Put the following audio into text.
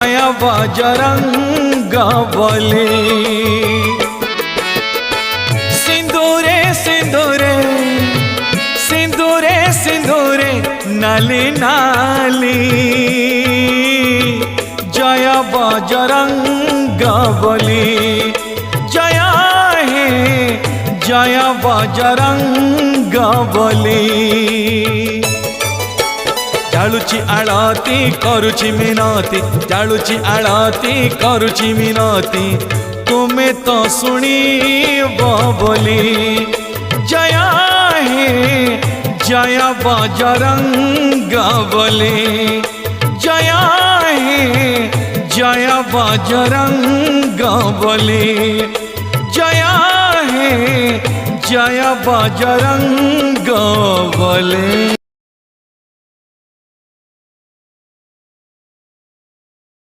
जय बजरंगबली। सिंदूरे सिंदूरे सिंदूरे सिंदूरे नाली नाली, जय बजरंगबली। जय हे जय बजरंगबली। जालुची आळती करुची मिनती, जालुची आळती करुची मिनती, तुम्हें तो शुणिब बोली। जय हे जय बजरंगबली। जय हे जय बजरंगबली। जय हे जय बजरंगबली।